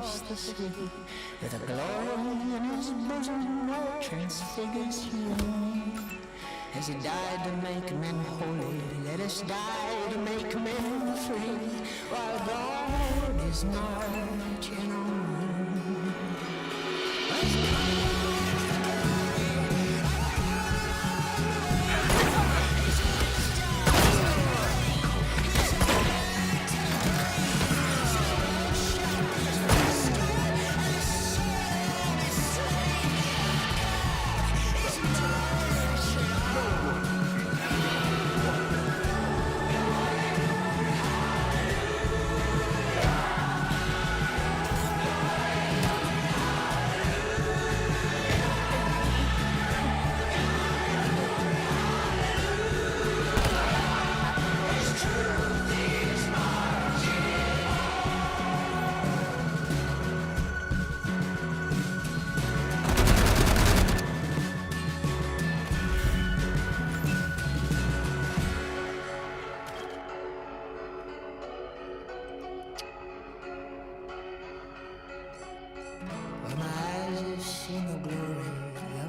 across the sea, with a glory in his bosom that transfigures you. As he died to make men holy, let us die to make men free, while God is marching on.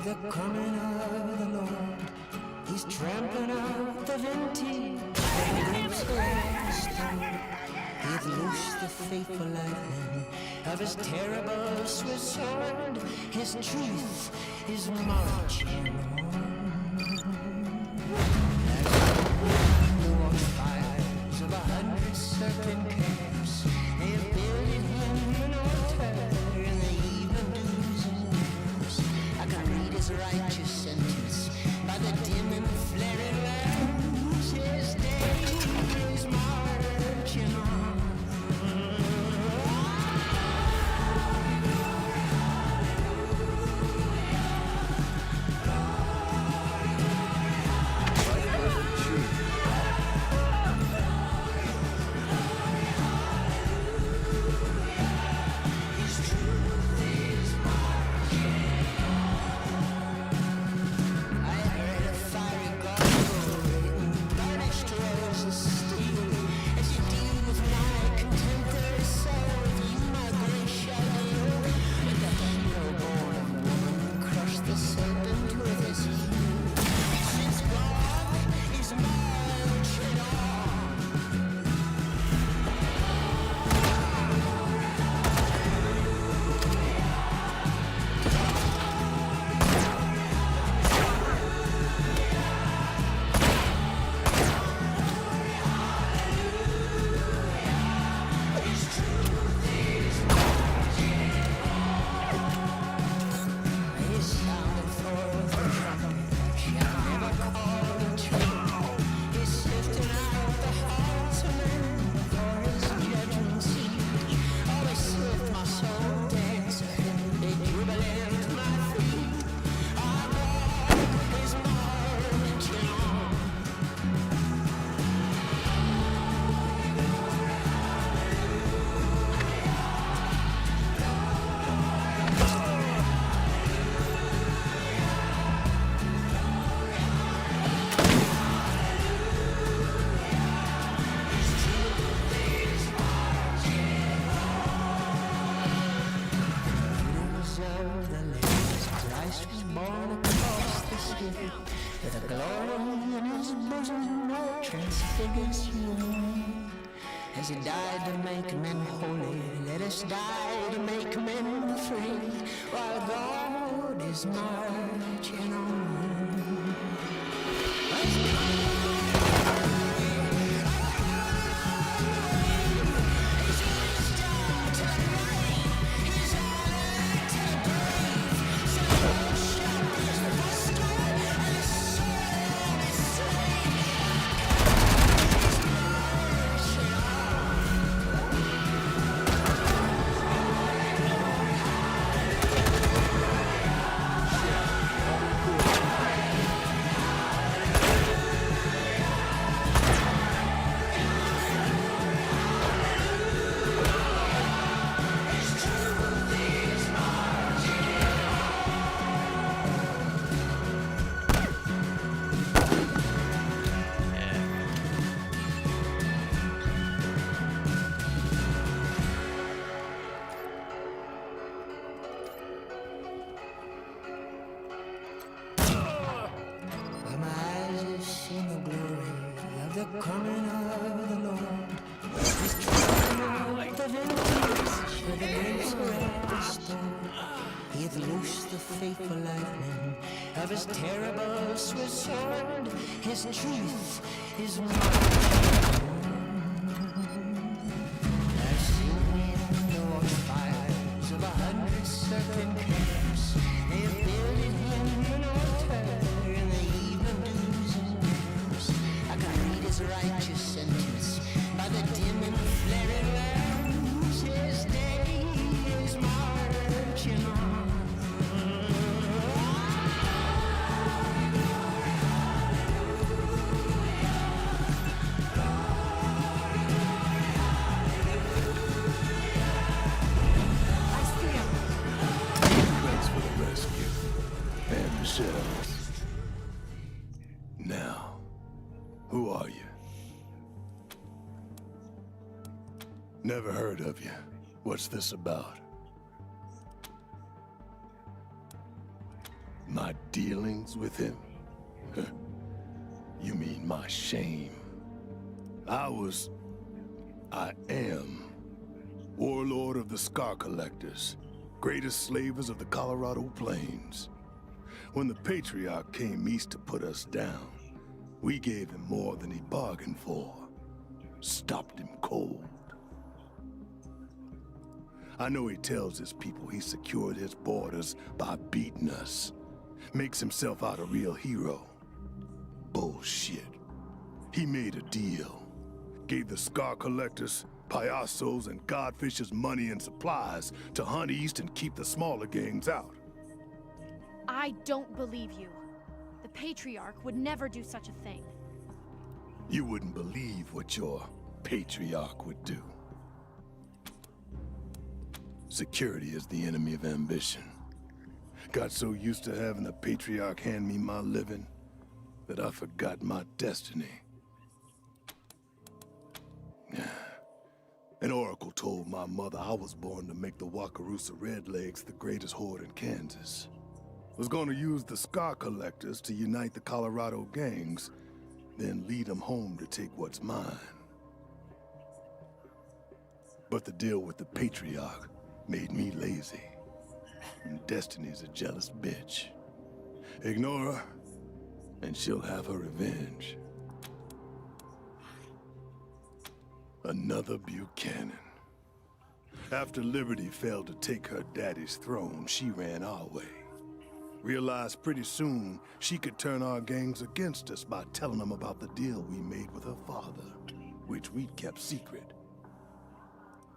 The coming of the Lord, he's trampling out the vintage he'd loosed the fateful lightning of his terrible Swiss sword. His truth is marching on. The watchfires of 100 serpent camps, they have built him an altar in the evening dews and lamps. I can read his righteous sentence by the dim and flaring lamps. His day is marching on. With a glory in his bosom that transfigures you. As he died to make men holy, let us die to make men free, while God is marching on. coming of the Lord. He's trying the villages for the grapes are restored. He hath loosed the fateful lightning of his terrible swift sword. His truth is marching on. I've seen the watchfires of 100 serpent camps. They have builded him an altar in the evening dews and lamps. I can read his righteous sentence by the dim and flaring lamps. His day is marching on. Thanks for the rescue. And the shells. Now, who are you? Never heard of you. What's this about? My dealings with him? You mean my shame? I am warlord of the Scar Collectors, greatest slavers of the Colorado Plains. When the Patriarch came east to put us down, we gave him more than he bargained for. Stopped him cold. I know he tells his people he secured his borders by beating us. Makes himself out a real hero. Bullshit. He made a deal. Gave the Scar Collectors, Payasos, and Godfishes money and supplies to hunt east and keep the smaller gangs out. I don't believe you. The Patriarch would never do such a thing. You wouldn't believe what your Patriarch would do. Security is the enemy of ambition. Got so used to having the Patriarch hand me my living that I forgot my destiny. An oracle told my mother I was born to make the Wakarusa Redlegs the greatest horde in Kansas. Was gonna use the Scar Collectors to unite the Colorado gangs, then lead them home to take what's mine. But the deal with the Patriarch made me lazy. And Destiny's a jealous bitch. Ignore her, and she'll have her revenge. Another Buchanan. After Liberty failed to take her daddy's throne, she ran our way. Realized pretty soon she could turn our gangs against us by telling them about the deal we made with her father, which we'd kept secret.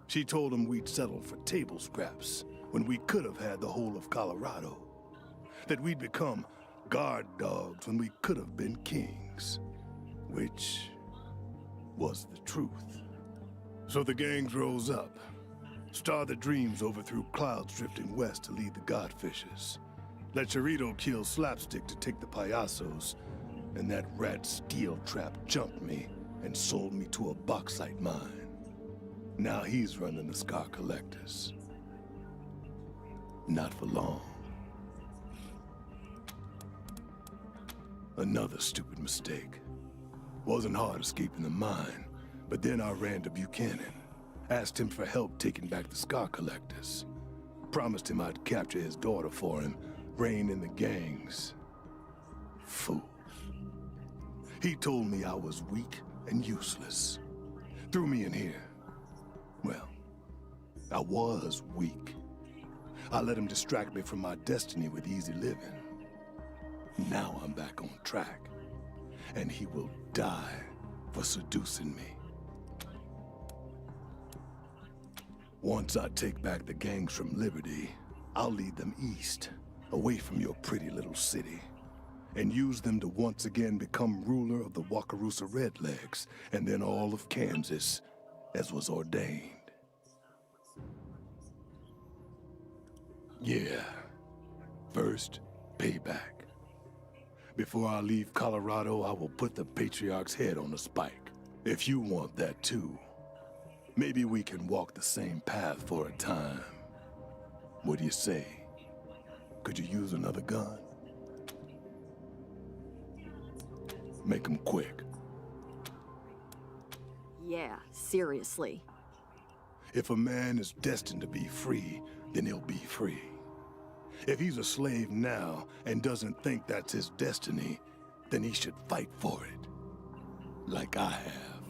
She told him we'd settled for table scraps when we could have had the whole of Colorado. That we'd become guard dogs when we could have been kings. Which was the truth. So the gangs rose up. Star the Dreams overthrew clouds drifting west to lead the Godfishes. Let Chorito kill Slapstick to take the Payasos. And that rat Steel Trap jumped me and sold me to a bauxite mine. Now he's running the Scar Collectors. Not for long. Another stupid mistake. Wasn't hard escaping the mine, but then I ran to Buchanan. Asked him for help taking back the Scar Collectors. Promised him I'd capture his daughter for him, rein in the gangs. Fool. He told me I was weak and useless. Threw me in here. Well, I was weak. I let him distract me from my destiny with easy living. Now I'm back on track, and he will die for seducing me. Once I take back the gangs from Liberty, I'll lead them east, away from your pretty little city, and use them to once again become ruler of the Wakarusa Redlegs, and then all of Kansas, as was ordained. Yeah. First, payback. Before I leave Colorado, I will put the Patriarch's head on a spike. If you want that too, maybe we can walk the same path for a time. What do you say? Could you use another gun? Make them quick. Yeah, seriously. If a man is destined to be free, then he'll be free. If he's a slave now and doesn't think that's his destiny, then he should fight for it. Like I have.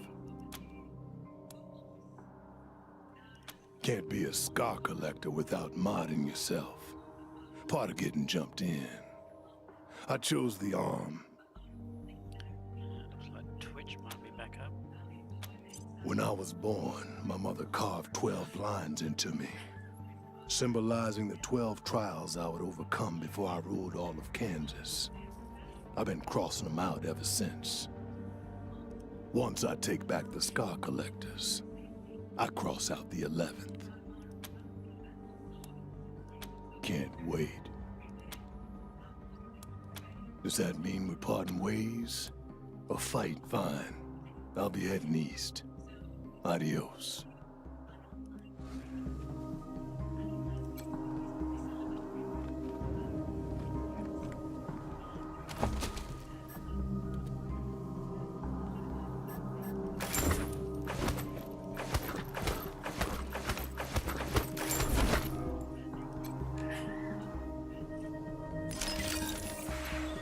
Can't be a scar collector without modding yourself. Part of getting jumped in. I chose the arm. Looks like Twitch might be back up. When I was born, my mother carved 12 lines into me, symbolizing the 12 trials I would overcome before I ruled all of Kansas. I've been crossing them out ever since. Once I take back the scar collectors, I cross out the 11th. Can't wait. Does that mean we're parting ways? A fight, fine. I'll be heading east. Adios.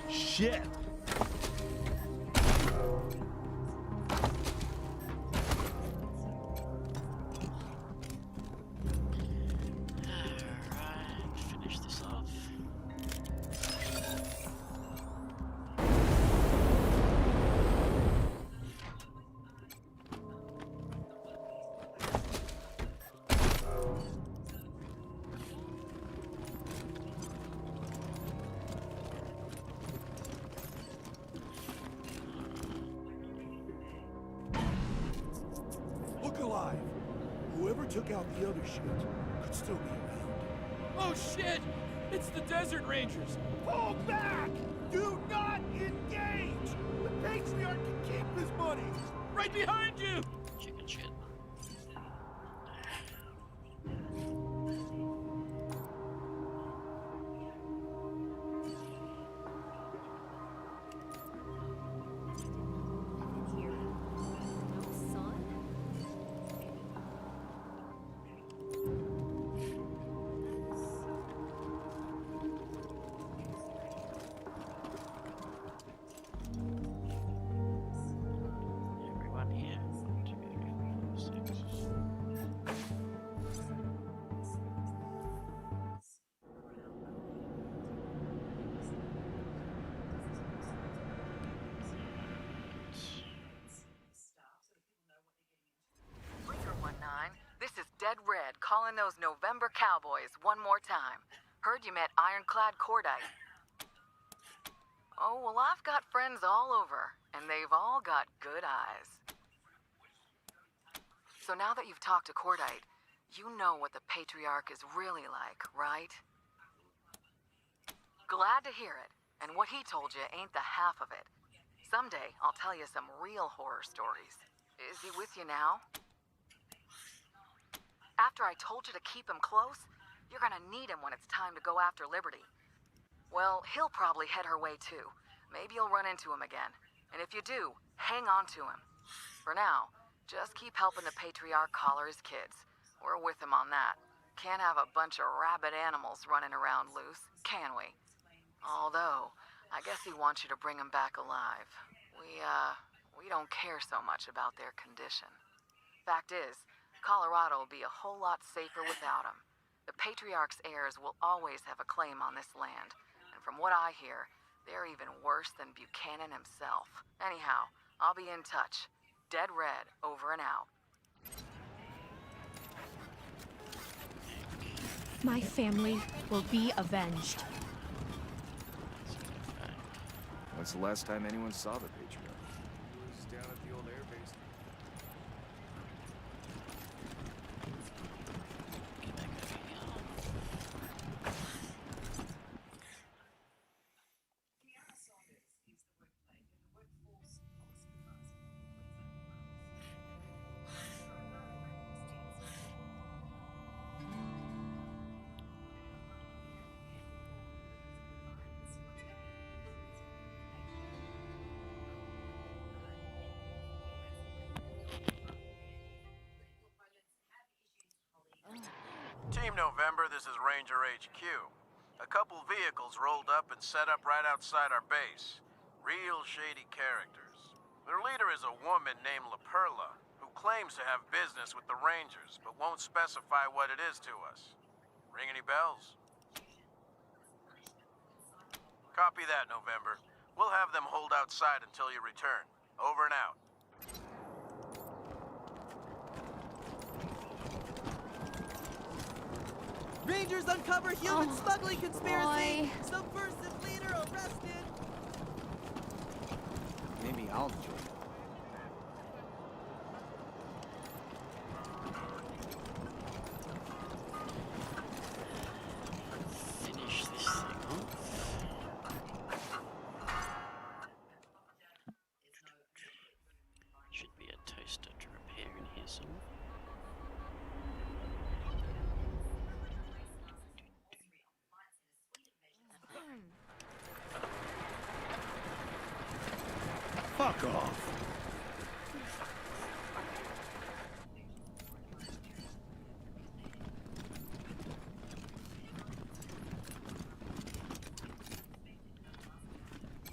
Shit! Alright, finish this off. Look alive. Whoever took out the other shit could still be around. Oh shit! It's the Desert Rangers! Pull back! Do not engage! The Patriarch can keep his money! Right behind you! Chicken shit. Here. No sun? Everyone here. 1, 2, 3, 4, 6. Breaker 19, this is Dead Red calling those November Cowboys one more time. Heard you met Ironclad Cordite. Oh, well, I've got friends all over, and they've all got good eyes. So now that you've talked to Cordite, you know what the Patriarch is really like, right? Glad to hear it, and what he told you ain't the half of it. Someday, I'll tell you some real horror stories. Is he with you now? After I told you to keep him close, you're gonna need him when it's time to go after Liberty. Well, he'll probably head her way too. Maybe you'll run into him again. And if you do, hang on to him. For now, just keep helping the Patriarch collar his kids. We're with him on that. Can't have a bunch of rabid animals running around loose, can we? Although, I guess he wants you to bring them back alive. We don't care so much about their condition. Fact is, Colorado will be a whole lot safer without him. The Patriarch's heirs will always have a claim on this land. And from what I hear, they're even worse than Buchanan himself. Anyhow, I'll be in touch. Dead Red, over and out. My family will be avenged. When's the last time anyone saw the Patriarch? It was down at the old airbase. Get back over here. this is Ranger HQ. A couple vehicles rolled up and set up right outside our base. Real shady characters. Their leader is a woman named La Perla, who claims to have business with the Rangers, but won't specify what it is to us. Ring any bells? Copy that, November. We'll have them hold outside until you return. Over and out. Rangers uncover human smuggling conspiracy! boy. Subversive leader arrested! Maybe I'll join. Finish this thing off. Should be a toaster to repair in here somewhere. Fuck off.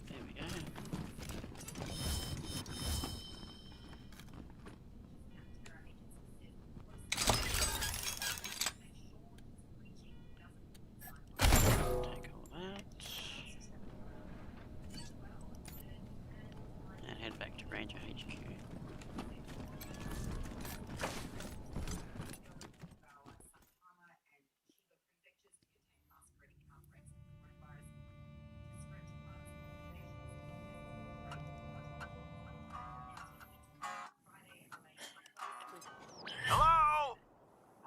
There we go. Take all that. And head back to Ranger HQ. Hello?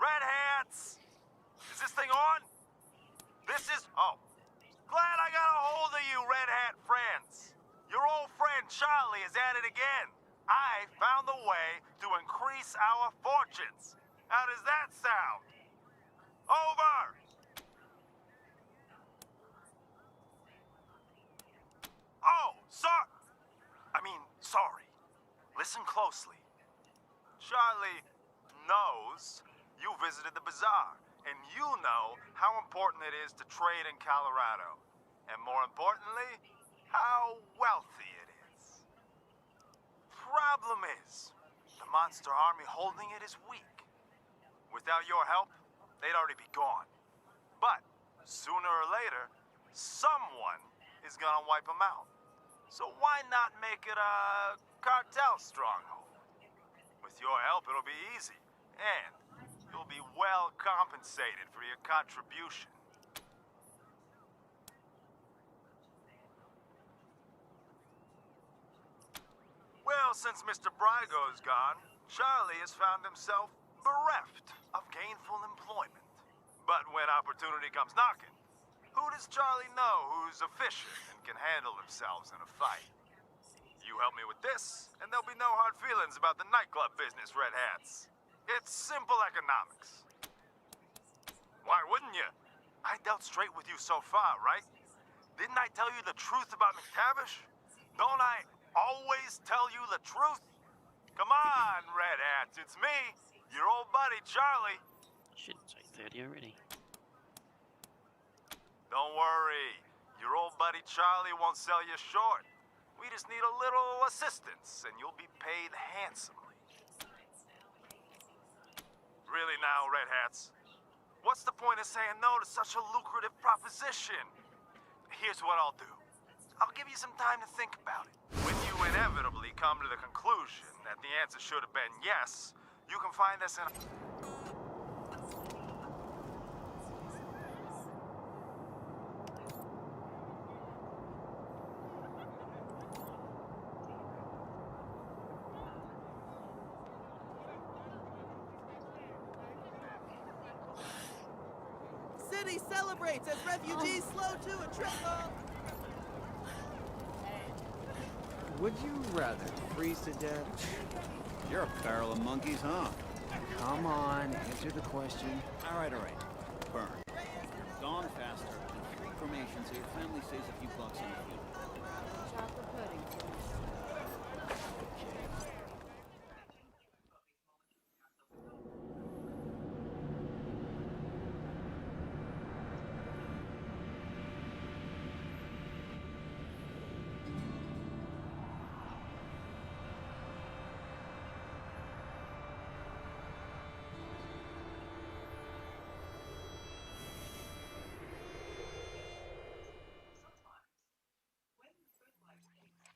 Red Hats? Is this thing on? This is... Oh. Glad I got a hold of you, Red Hat friends. Your old friend Charlie is at it again. I found a way to increase our fortunes. How does that sound? Over! Oh, sorry. Listen closely. Charlie knows you visited the bazaar, and you know how important it is to trade in Colorado. And more importantly, how wealthy it is. Problem is, the monster army holding it is weak. Without your help, they'd already be gone. But sooner or later, someone is gonna wipe them out. So why not make it a cartel stronghold? With your help, it'll be easy, and you'll be well compensated for your contribution. Well, since Mr. Brygo's gone, Charlie has found himself bereft of gainful employment. But when opportunity comes knocking, who does Charlie know who's efficient and can handle themselves in a fight? You help me with this, and there'll be no hard feelings about the nightclub business, Red Hats. It's simple economics. Why wouldn't you? I dealt straight with you so far, right? Didn't I tell you the truth about McTavish? Don't I always tell you the truth? Come on, Red Hats, it's me, your old buddy, Charlie. Shouldn't say 30 already. Don't worry, your old buddy Charlie won't sell you short. We just need a little assistance, and you'll be paid handsomely. Really now, Red Hats, what's the point of saying no to such a lucrative proposition? Here's what I'll do. I'll give you some time to think about it. When you inevitably come to the conclusion that the answer should have been yes, you can find us in... City celebrates as refugees slow to a trickle! Would you rather freeze to death? You're a barrel of monkeys, huh? Come on, answer the question. All right. Burn. Gone faster, and 3 cremations so your family saves a few bucks on the funeral. Chocolate pudding.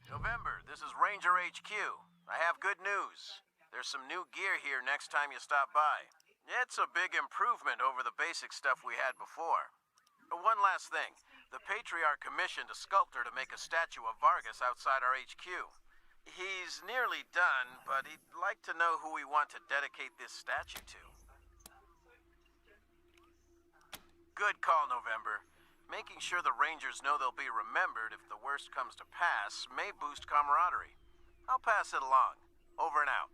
November, this is Ranger HQ. I have good news. There's some new gear here next time you stop by. It's a big improvement over the basic stuff we had before. One last thing. The Patriarch commissioned a sculptor to make a statue of Vargas outside our HQ. He's nearly done, but he'd like to know who we want to dedicate this statue to. Good call, November. Making sure the Rangers know they'll be remembered if the worst comes to pass may boost camaraderie. I'll pass it along. Over and out.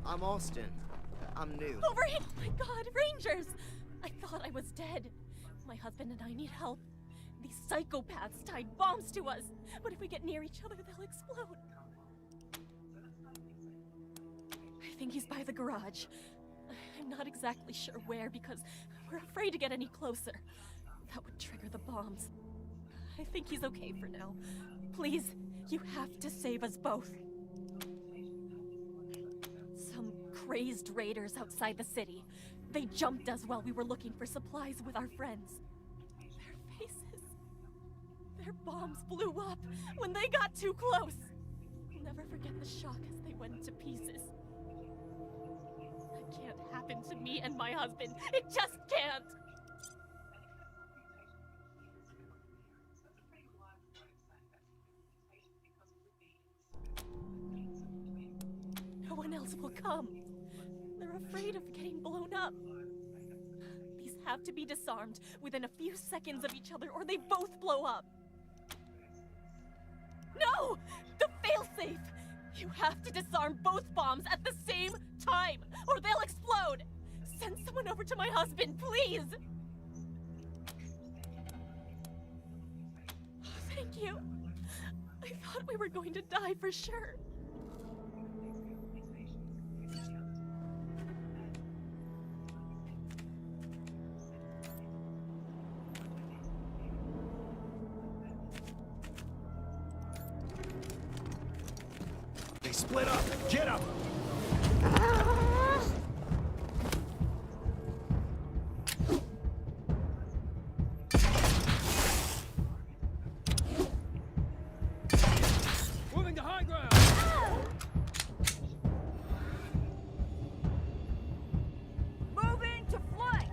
I'm Austin. I'm new. Over here! Oh my God, Rangers! I thought I was dead. My husband and I need help. These psychopaths tied bombs to us. But if we get near each other, they'll explode. I think he's by the garage. I'm not exactly sure where because we're afraid to get any closer. That would trigger the bombs. I think he's okay for now. Please, you have to save us both. Some crazed raiders outside the city. They jumped us while we were looking for supplies with our friends. Their faces. Their bombs blew up when they got too close. I'll never forget the shock as they went to pieces. That can't happen to me and my husband. It just can't! No one else will come. They're afraid of getting blown up. These have to be disarmed within a few seconds of each other or they both blow up. No! The failsafe! You have to disarm both bombs at the same time or they'll explode! Send someone over to my husband, please! Thank you. I thought we were going to die for sure. Split up! Get up! Moving to high ground! Moving to flank!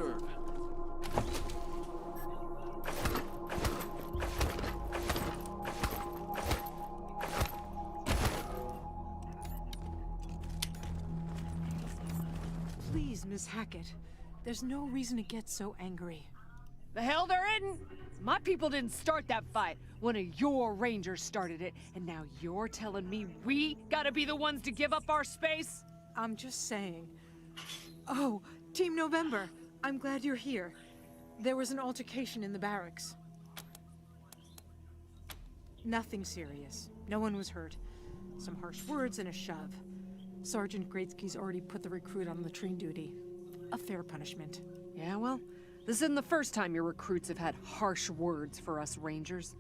serve. Please, Miss Hackett. There's no reason to get so angry. The hell there isn't! My people didn't start that fight. One of your rangers started it, and now you're telling me we gotta be the ones to give up our space? I'm just saying. Oh, Team November, I'm glad you're here. There was an altercation in the barracks. Nothing serious. No one was hurt. Some harsh words and a shove. Sergeant Gretzky's already put the recruit on latrine duty. A fair punishment. Yeah, well, this isn't the first time your recruits have had harsh words for us Rangers.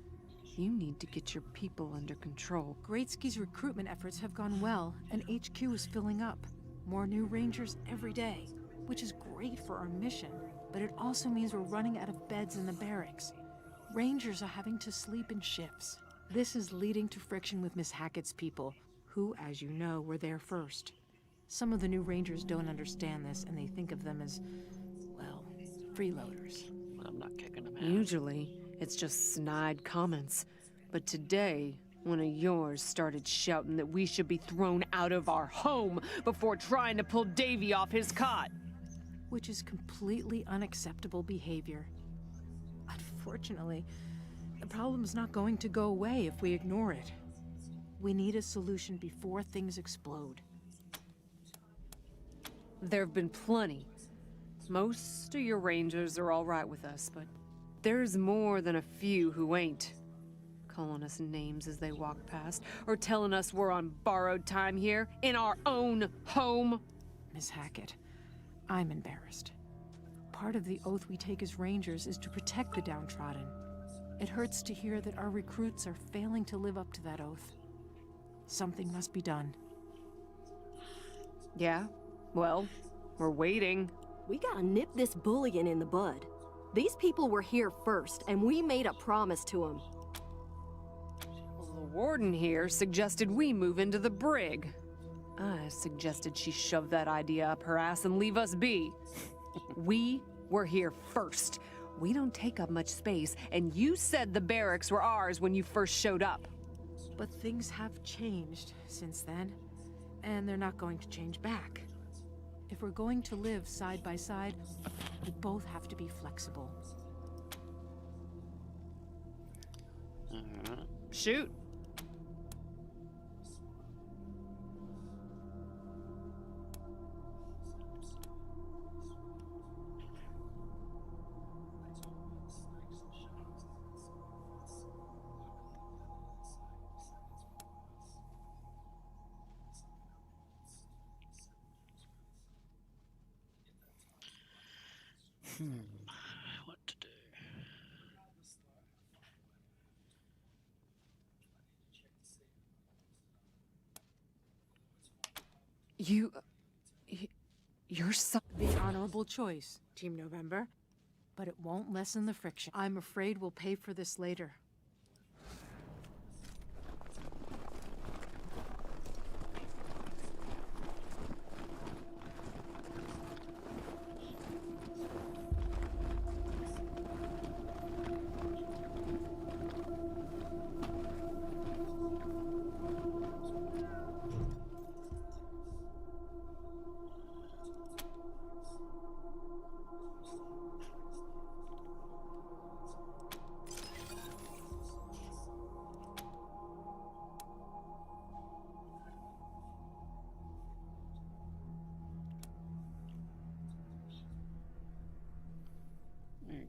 You need to get your people under control. Gretzky's recruitment efforts have gone well, and HQ is filling up. More new Rangers every day, which is great for our mission, but it also means we're running out of beds in the barracks. Rangers are having to sleep in shifts. This is leading to friction with Miss Hackett's people, who, as you know, were there first. Some of the new Rangers don't understand this, and they think of them as, well, freeloaders. I'm not kicking them out. Usually, it's just snide comments. But today, one of yours started shouting that we should be thrown out of our home before trying to pull Davy off his cot. Which is completely unacceptable behavior. Unfortunately, the problem's not going to go away if we ignore it. We need a solution before things explode. There have been plenty. Most of your rangers are all right with us, but there's more than a few who ain't. Calling us names as they walk past, or telling us we're on borrowed time here, in our own home. Miss Hackett, I'm embarrassed. Part of the oath we take as rangers is to protect the downtrodden. It hurts to hear that our recruits are failing to live up to that oath. Something must be done. Yeah? Well, we're waiting. We gotta nip this bullying in the bud. These people were here first, and we made a promise to them. Well, the warden here suggested we move into the brig. I suggested she shove that idea up her ass and leave us be. We were here first. We don't take up much space, and you said the barracks were ours when you first showed up. But things have changed since then, and they're not going to change back. If we're going to live side by side, we both have to be flexible. Shoot. What to do? You're so... The honorable choice, Team November. But it won't lessen the friction. I'm afraid we'll pay for this later.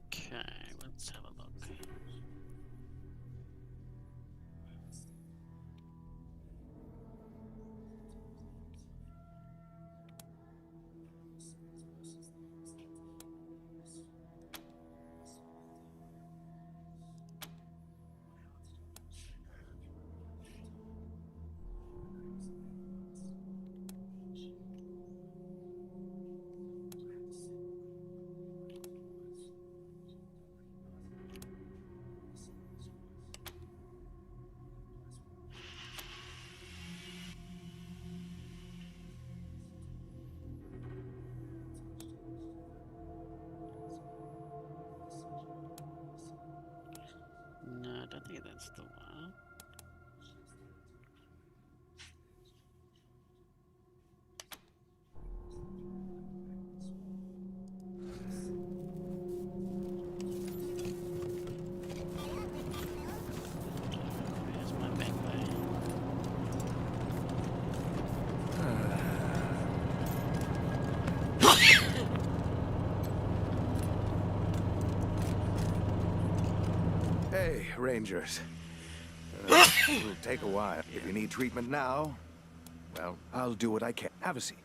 Okay, let's have a look. think that's the one. There's my bed bay. Hey, Rangers. It'll take a while. If you need treatment now, well, I'll do what I can. Have a seat.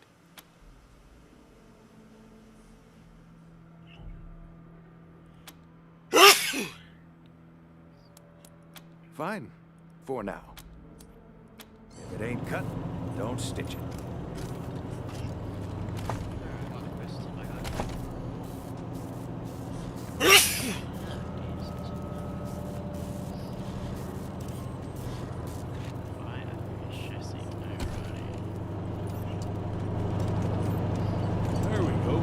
Fine. For now. If it ain't cut, don't stitch it. There we go.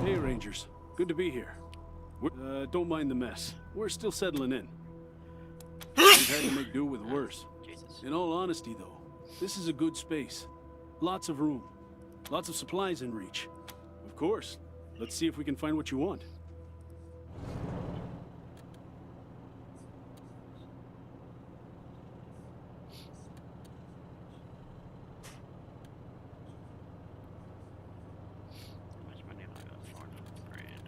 Hey, Rangers. Good to be here. Don't mind the mess. We're still settling in. We've had to make do with worse. In all honesty, though, this is a good space. Lots of room. Lots of supplies in reach. Of course. Let's see if we can find what you want. How much money have I got? 400 grand.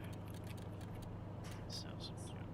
Sell some junk.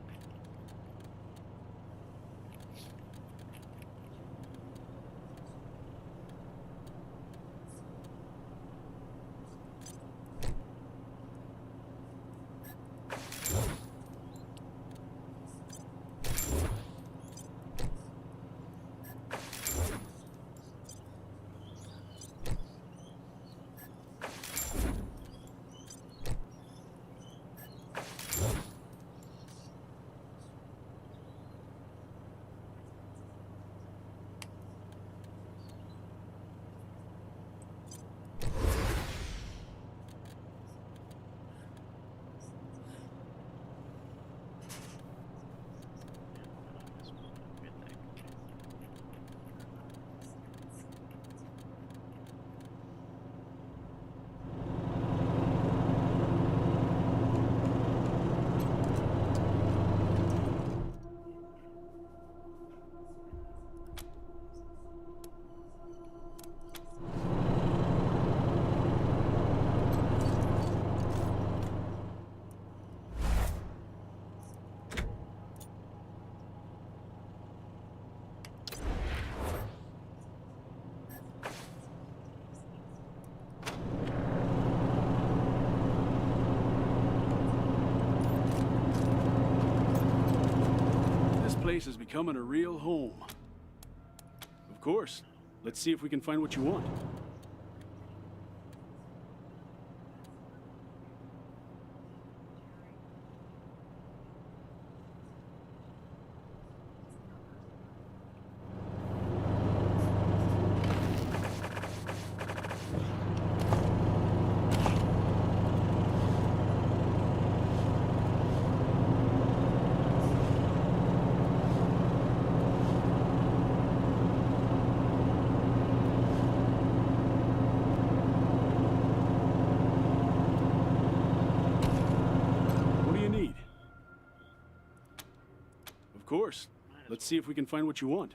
This place is becoming a real home. Of course. Let's see if we can find what you want. Of course. Let's see if we can find what you want.